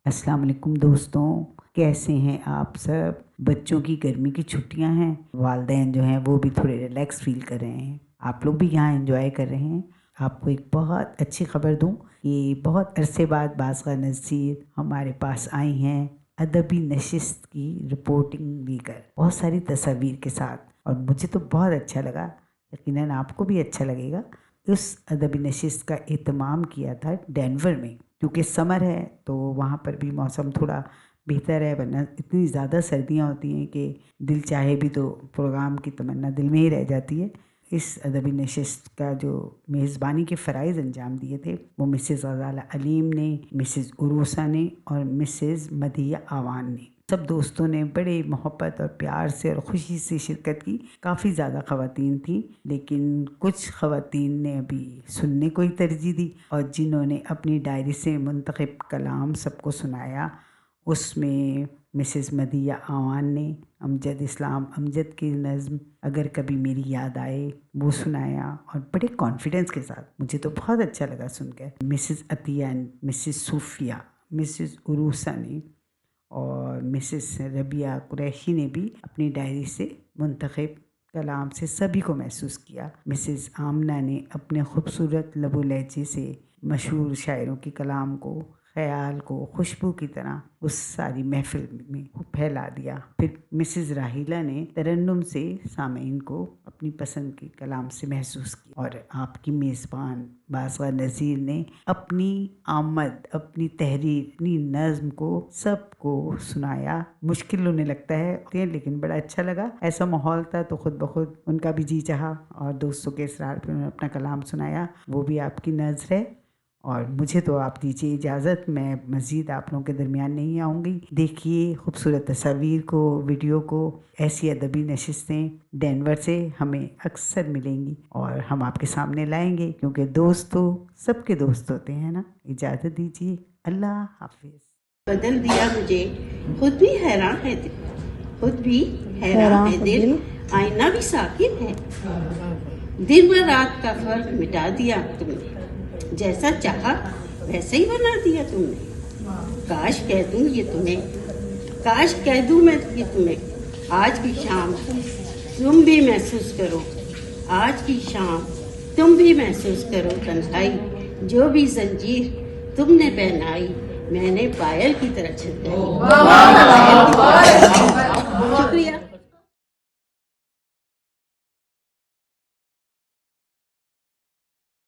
السلام علیکم دوستوں، کیسے ہیں آپ سب؟ بچوں کی گرمی کی چھٹیاں ہیں، والدین جو ہیں وہ بھی تھوڑے ریلیکس فیل کر رہے ہیں، آپ لوگ بھی یہاں انجوائے کر رہے ہیں۔ آپ کو ایک بہت اچھی خبر دوں کہ بہت عرصے بعد باسغہ نذیر ہمارے پاس آئی ہیں ادبی نشست کی رپورٹنگ لے کر، بہت ساری تصاویر کے ساتھ، اور مجھے تو بہت اچھا لگا، یقیناً آپ کو بھی اچھا لگے گا۔ اس ادبی نشست کا اہتمام کیا تھا ڈینور میں، کیونکہ سمر ہے تو وہاں پر بھی موسم تھوڑا بہتر ہے، ورنہ اتنی زیادہ سردیاں ہوتی ہیں کہ دل چاہے بھی تو پروگرام کی تمنا دل میں ہی رہ جاتی ہے۔ اس ادبی نشست کا جو میزبانی کے فرائض انجام دیے تھے وہ مسز غزالہ علیم نے، مسز عروسہ نے اور مسز مدیہ آوان نے، سب دوستوں نے بڑے محبت اور پیار سے اور خوشی سے شرکت کی۔ کافی زیادہ خواتین تھیں، لیکن کچھ خواتین نے ابھی سننے کو ہی ترجیح دی، اور جنہوں نے اپنی ڈائری سے منتخب کلام سب کو سنایا، اس میں مسز مدیہ آوان نے امجد اسلام امجد کی نظم اگر کبھی میری یاد آئے وہ سنایا، اور بڑے کانفیڈنس کے ساتھ، مجھے تو بہت اچھا لگا سن کے۔ مسز عطیہ، مسز صوفیہ، مسز عروسہ نے اور مسز ربیہ قریشی نے بھی اپنی ڈائری سے منتخب کلام سے سبھی کو محسوس کیا۔ مسز آمنہ نے اپنے خوبصورت لب و لہجے سے مشہور شاعروں کے کلام کو، خیال کو خوشبو کی طرح اس ساری محفل میں پھیلا دیا۔ پھر مسز راحیلہ نے ترنم سے سامعین کو اپنی پسند کے کلام سے محسوس کیا، اور آپ کی میزبان باسغہ نذیر نے اپنی آمد، اپنی تحریر، اپنی نظم کو سب کو سنایا۔ مشکل انہیں لگتا ہے لیکن بڑا اچھا لگا، ایسا ماحول تھا تو خود بخود ان کا بھی جی چاہا، اور دوستوں کے اصرار پہ انہوں نے اپنا کلام سنایا، وہ بھی آپ کی نظر ہے۔ اور مجھے تو آپ دیجیے اجازت، میں مزید آپ لوگوں کے درمیان نہیں آؤں گی۔ دیکھیے خوبصورت تصاویر کو، ویڈیو کو۔ ایسی ادبی نشستیں ڈینور سے ہمیں اکثر ملیں گی اور ہم آپ کے سامنے لائیں گے، کیونکہ دوست تو سب کے دوست ہوتے ہیں نا۔ اجازت دیجیے، اللہ حافظ۔ بدل دیا مجھے، خود بھی حیران ہے دل، خود بھی حیران ہے دل، آئینہ بھی ساکن ہے۔ دن و رات کا فرق مٹا دیا تم نے، جیسا چاہا ویسے ہی بنا دیا تم نے۔ کاش کہہ دوں یہ تمہیں، کاش کہہ دوں میں یہ تمہیں، آج کی شام تم بھی محسوس کرو، آج کی شام تم بھی محسوس کرو تنہائی، جو بھی زنجیر تم نے پہنائی میں نے پائل کی طرح چھتائی۔ شکریہ۔